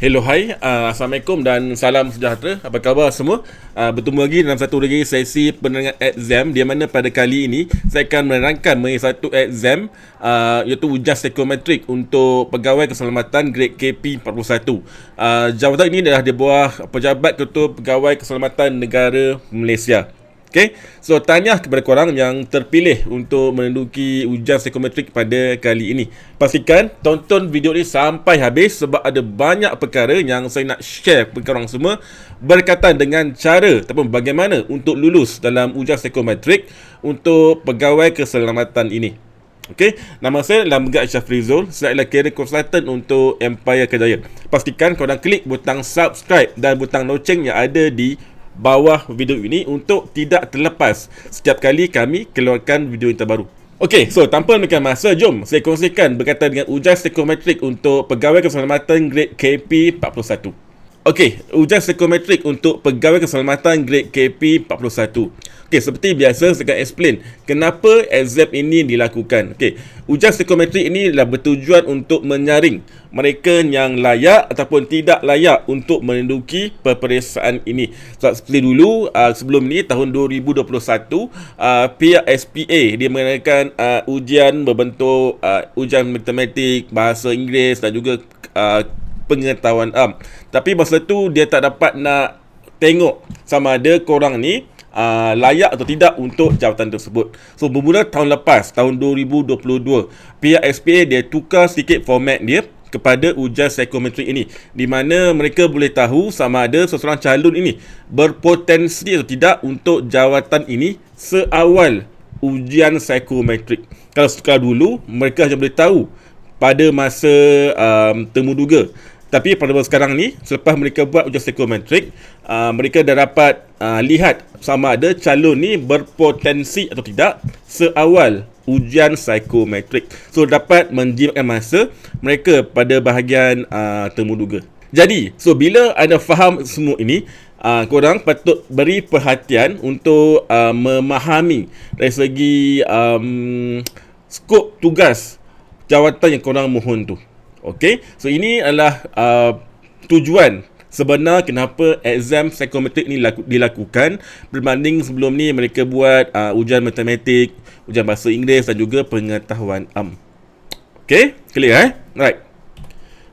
Hello, hai, Assalamualaikum dan salam sejahtera. Apa khabar semua? Bertemu lagi dalam satu lagi sesi penerangan exam, di mana pada kali ini saya akan menerangkan mengenai satu exam, iaitu ujian psikometrik untuk pegawai keselamatan grade KP41. Jawatan ini adalah di bawah Pejabat Ketua Pegawai Keselamatan Negara Malaysia. Okay, so tanya kepada korang yang terpilih untuk menduduki ujian psikometrik pada kali ini. Pastikan tonton video ni sampai habis sebab ada banyak perkara yang saya nak share kepada korang semua berkaitan dengan cara ataupun bagaimana untuk lulus dalam ujian psikometrik untuk pegawai keselamatan ini. Okey, nama saya adalah Megat Syafrizul. Saya adalah career consultant untuk Empire Kejaya. Pastikan korang klik butang subscribe dan butang loceng yang ada di bawah video ini untuk tidak terlepas setiap kali kami keluarkan video yang terbaru. Okey, so tanpa membiarkan masa, jom saya kongsikan berkaitan dengan ujian psikometrik untuk pegawai keselamatan grade KP41. Okey, ujian psikometrik untuk pegawai keselamatan grade KP41. Okey, seperti biasa saya akan explain kenapa exam ini dilakukan. Okey, ujian psikometrik ini adalah bertujuan untuk menyaring mereka yang layak ataupun tidak layak untuk menduduki peperiksaan ini. So, seperti dulu, sebelum ni tahun 2021, pihak SPA dia mengadakan ujian berbentuk ujian matematik, bahasa Inggeris dan juga pengetahuan am. Tapi masa tu dia tak dapat nak tengok sama ada korang ni layak atau tidak untuk jawatan tersebut. So bermula tahun lepas, tahun 2022, pihak SPA dia tukar sedikit format dia kepada ujian psikometrik ini, di mana mereka boleh tahu sama ada seseorang calon ini berpotensi atau tidak untuk jawatan ini seawal ujian psikometrik. Kalau dulu mereka hanya boleh tahu pada masa temuduga. Tapi pada masa sekarang ni, selepas mereka buat ujian psikometrik, mereka dah dapat lihat sama ada calon ni berpotensi atau tidak seawal ujian psikometrik. So dapat menjimatkan masa mereka pada bahagian temuduga. Jadi, so bila anda faham semua ini, korang patut beri perhatian untuk memahami dari segi skop tugas jawatan yang korang mohon tu. Okey, so ini adalah tujuan sebenar kenapa exam psikometrik ni dilakukan berbanding sebelum ni mereka buat ujian matematik, ujian bahasa Inggeris dan juga pengetahuan am. Okey, clear Right.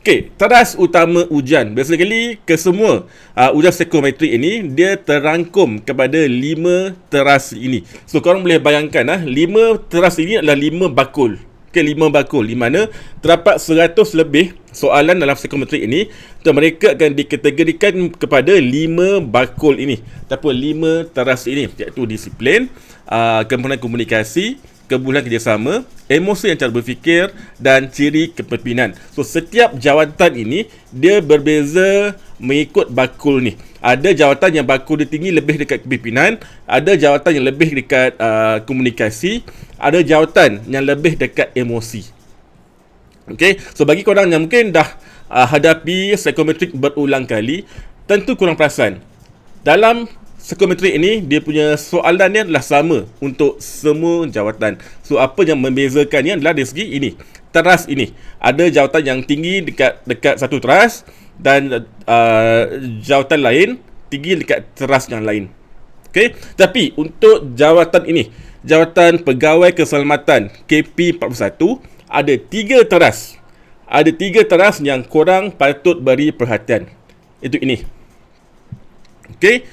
Okey, teras utama ujian. Basically, kesemua ujian psikometrik ini dia terangkum kepada 5 teras ini. So korang boleh bayangkan 5 teras ini adalah 5 bakul. Okey, 5 bakul di mana terdapat 100 lebih soalan dalam psikometrik ini, dan mereka akan dikategorikan kepada 5 bakul ini ataupun 5 teras ini, iaitu disiplin, kemampuan komunikasi, kebolehan kerjasama, emosi dan cara berfikir dan ciri kepemimpinan. So setiap jawatan ini dia berbeza mengikut bakul ni. Ada jawatan yang bakul dia tinggi lebih dekat kepimpinan, ada jawatan yang lebih dekat komunikasi, ada jawatan yang lebih dekat emosi. Okey, so bagi korang yang mungkin dah hadapi psikometrik berulang kali, tentu korang perasan dalam psikometrik ini dia punya soalan dia adalah sama untuk semua jawatan. So apa yang membezakannya adalah dari segi ini, teras ini. Ada jawatan yang tinggi dekat satu teras dan jawatan lain tinggi dekat teras yang lain. Okey, tapi untuk jawatan ini, jawatan pegawai keselamatan KP41, ada 3 teras. Ada 3 teras yang korang patut beri perhatian. Itu ini. Okey.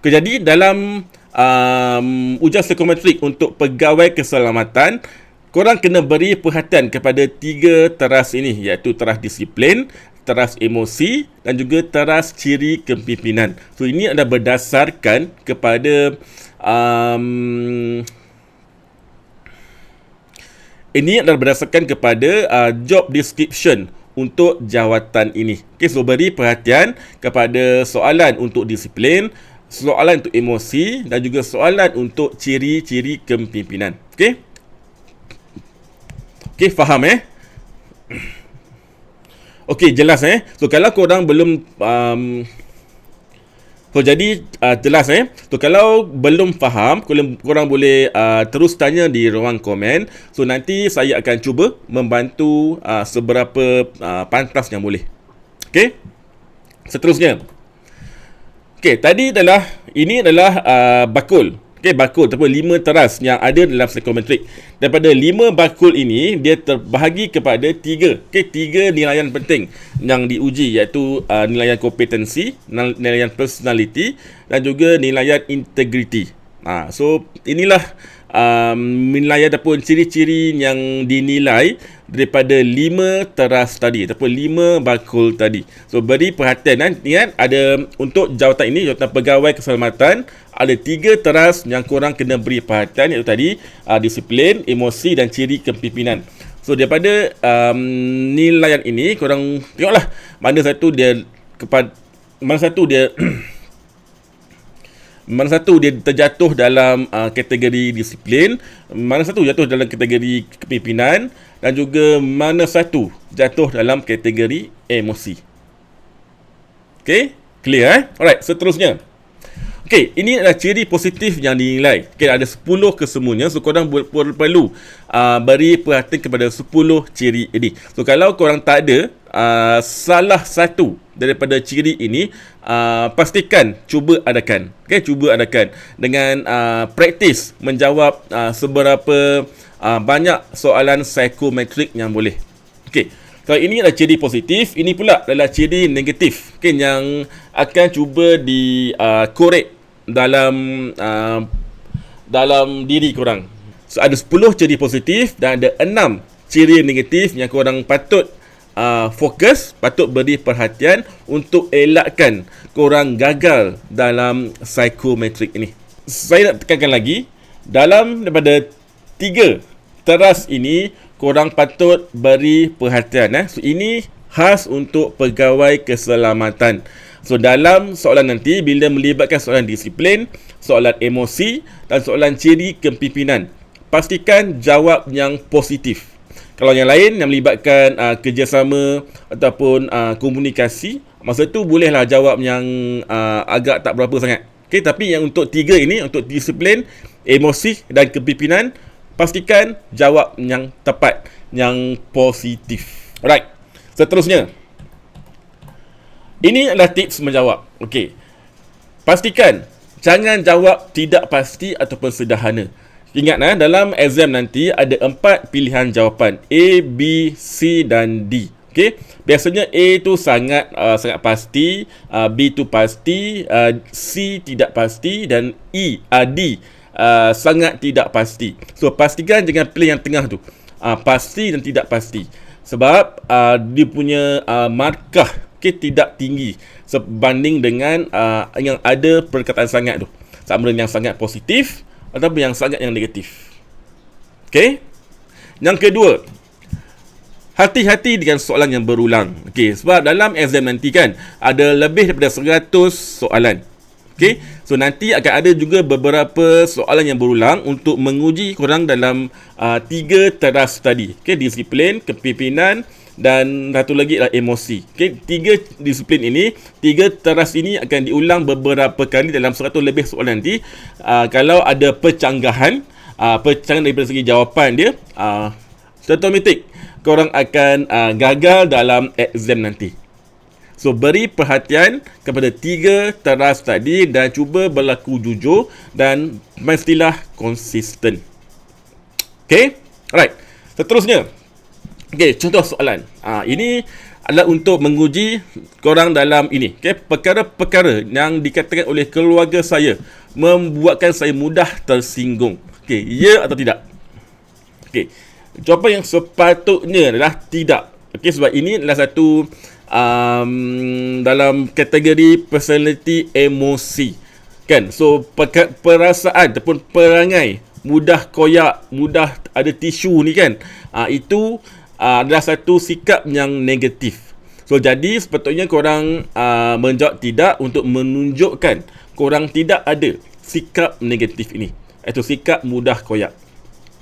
Jadi dalam ujian psikometrik untuk pegawai keselamatan, korang kena beri perhatian kepada 3 teras ini, iaitu teras disiplin, teras emosi dan juga teras ciri kepimpinan. So ini adalah berdasarkan kepada job description untuk jawatan ini. Okey, so beri perhatian kepada soalan untuk disiplin, soalan untuk emosi dan juga soalan untuk ciri-ciri kepimpinan. Okey? Okey, faham Okey, jelas So kalau korang belum So jadi jelas So kalau belum faham, korang boleh terus tanya di ruang komen. So nanti saya akan cuba membantu seberapa pantas yang boleh. Okey. Seterusnya. Okey, ini adalah bakul. Okey, bakul ataupun 5 teras yang ada dalam psikometrik. Daripada 5 bakul ini, dia terbahagi kepada 3. Okey, 3 nilaian penting yang diuji, iaitu nilaian kompetensi, nilaian personality dan juga nilaian integriti. So inilah nilaian ataupun ciri-ciri yang dinilai daripada 5 teras tadi ataupun 5 bakul tadi. So beri perhatian, ingat ada untuk jawatan ini, jawatan pegawai keselamatan, ada 3 teras yang korang kena beri perhatian, iaitu tadi disiplin, emosi dan ciri kepimpinan. So daripada nilaian ini, korang tengoklah mana satu dia mana satu dia terjatuh dalam kategori disiplin, mana satu jatuh dalam kategori kepimpinan, dan juga mana satu jatuh dalam kategori emosi. Okay, clear Alright, seterusnya. Okay, ini adalah ciri positif yang dinilai. Okay, ada 10 kesemuanya. So korang perlu beri perhatian kepada 10 ciri ini. So kalau korang tak ada salah satu daripada ciri ini, pastikan cuba adakan. Okay, cuba adakan dengan praktis menjawab seberapa banyak soalan psikometrik yang boleh. Okay, kalau ini adalah ciri positif, ini pula adalah ciri negatif, okay, yang akan cuba dikorek dalam diri korang. So ada 10 ciri positif dan ada 6 ciri negatif yang korang patut fokus, patut beri perhatian untuk elakkan korang gagal dalam psikometrik ini. Saya nak tekankan lagi, daripada 3 teras ini korang patut beri perhatian. So ini khas untuk pegawai keselamatan. So dalam soalan nanti, bila melibatkan soalan disiplin, soalan emosi dan soalan ciri kepimpinan, pastikan jawab yang positif. Kalau yang lain yang melibatkan kerjasama ataupun komunikasi, masa tu bolehlah jawab yang agak tak berapa sangat. Okay, tapi yang untuk 3 ini, untuk disiplin, emosi dan kepimpinan, pastikan jawab yang tepat, yang positif. Alright, seterusnya. Ini adalah tips menjawab. Okey. Pastikan jangan jawab tidak pasti ataupun sederhana. Ingat dalam exam nanti ada 4 pilihan jawapan, A, B, C dan D. Okey. Biasanya A tu sangat pasti, B tu pasti, C tidak pasti dan D sangat tidak pasti. So pastikan jangan pilih yang tengah tu. Pasti dan tidak pasti. Sebab dia punya markah tidak tinggi sebanding dengan yang ada perkataan sangat tu. Sama dengan yang sangat positif ataupun yang sangat yang negatif. Okey. Yang kedua, hati-hati dengan soalan yang berulang. Okey, sebab dalam exam nanti kan ada lebih daripada 100 soalan. Okey, so nanti akan ada juga beberapa soalan yang berulang untuk menguji korang dalam 3 teras tadi. Okey, disiplin, kepimpinan dan satu lagi adalah emosi. Okey, 3 disiplin ini, 3 teras ini akan diulang beberapa kali dalam 100 lebih soalan nanti. Kalau ada pencanggahan daripada segi jawapan dia, automatik korang akan gagal dalam exam nanti. So beri perhatian kepada 3 teras tadi dan cuba berlaku jujur dan mestilah konsisten. Okey, alright. Seterusnya. Okey, contoh soalan. Ini adalah untuk menguji korang dalam ini. Okey, perkara-perkara yang dikatakan oleh keluarga saya membuatkan saya mudah tersinggung. Okey, ya atau tidak? Okey, jawapan yang sepatutnya adalah tidak. Okey, sebab ini adalah satu dalam kategori personality emosi. Kan? So, perasaan ataupun perangai mudah koyak, mudah ada tisu ni kan. Itu adalah satu sikap yang negatif. So jadi sepatutnya korang menjawab tidak untuk menunjukkan korang tidak ada sikap negatif ini, iaitu sikap mudah koyak.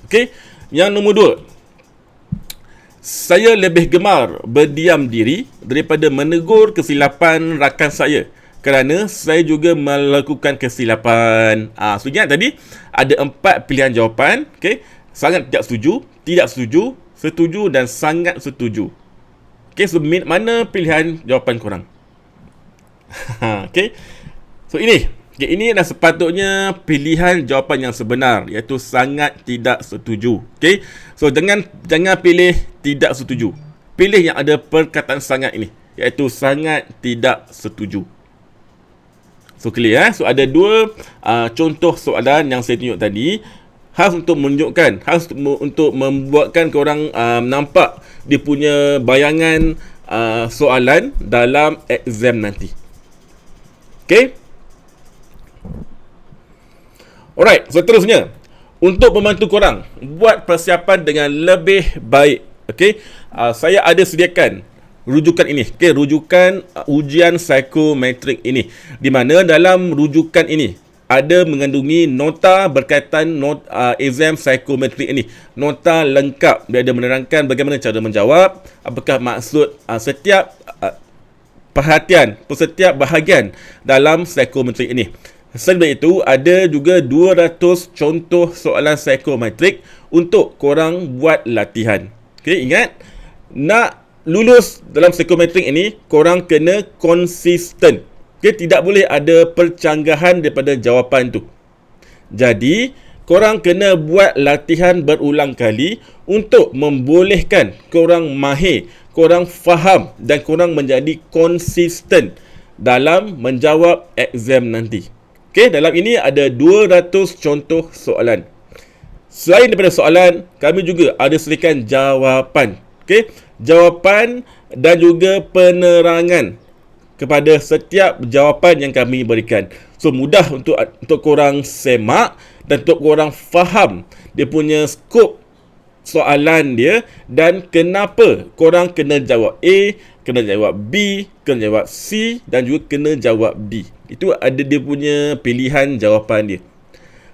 Okey, yang nombor 2, saya lebih gemar berdiam diri daripada menegur kesilapan rakan saya kerana saya juga melakukan kesilapan. So ingat tadi ada 4 pilihan jawapan. Okay? Sangat tidak setuju, tidak setuju, setuju dan sangat setuju. Okay, so mana pilihan jawapan korang? Okay. So ini adalah sepatutnya pilihan jawapan yang sebenar, iaitu sangat tidak setuju. Okay. So jangan pilih tidak setuju. Pilih yang ada perkataan sangat ini, iaitu sangat tidak setuju. So clear So ada 2 contoh soalan yang saya tunjuk tadi, khas untuk menunjukkan, khas untuk membuatkan korang nampak dia punya bayangan soalan dalam exam nanti. Okay. Alright, seterusnya, untuk membantu korang buat persiapan dengan lebih baik, okay, saya ada sediakan rujukan ini, okay, rujukan ujian psikometrik ini, di mana dalam rujukan ini ada mengandungi nota berkaitan exam psikometrik ini. Nota lengkap, dia ada menerangkan bagaimana cara menjawab, apakah maksud setiap perhatian, setiap bahagian dalam psikometrik ini. Selain itu, ada juga 200 contoh soalan psikometrik untuk korang buat latihan. Okay, ingat, nak lulus dalam psikometrik ini, korang kena konsisten. Okay, tidak boleh ada percanggahan daripada jawapan tu. Jadi, korang kena buat latihan berulang kali untuk membolehkan korang mahir, korang faham dan korang menjadi konsisten dalam menjawab exam nanti. Okey, dalam ini ada 200 contoh soalan. Selain daripada soalan, kami juga ada sediakan jawapan. Okey, jawapan dan juga penerangan kepada setiap jawapan yang kami berikan. So mudah untuk korang semak dan untuk korang faham dia punya skop soalan dia dan kenapa korang kena jawab A, kena jawab B, kena jawab C dan juga kena jawab D. Itu ada dia punya pilihan jawapan dia.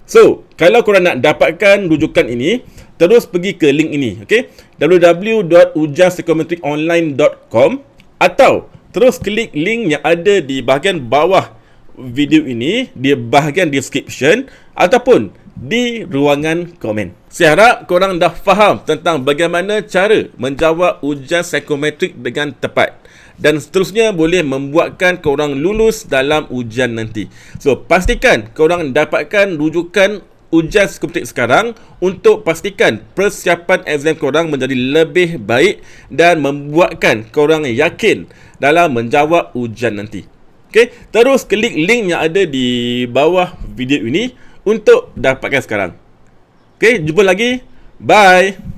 So, kalau korang nak dapatkan rujukan ini, terus pergi ke link ini, okay? www.ujianpsikometrikonline.com atau terus klik link yang ada di bahagian bawah video ini, di bahagian description ataupun di ruangan komen. Saya harap korang dah faham tentang bagaimana cara menjawab ujian psikometrik dengan tepat dan seterusnya boleh membuatkan korang lulus dalam ujian nanti. So, pastikan korang dapatkan rujukan ujian psikometrik sekarang untuk pastikan persiapan exam korang menjadi lebih baik dan membuatkan korang yakin dalam menjawab ujian nanti. Okay, terus klik link yang ada di bawah video ini untuk dapatkan sekarang. Okay, jumpa lagi. Bye.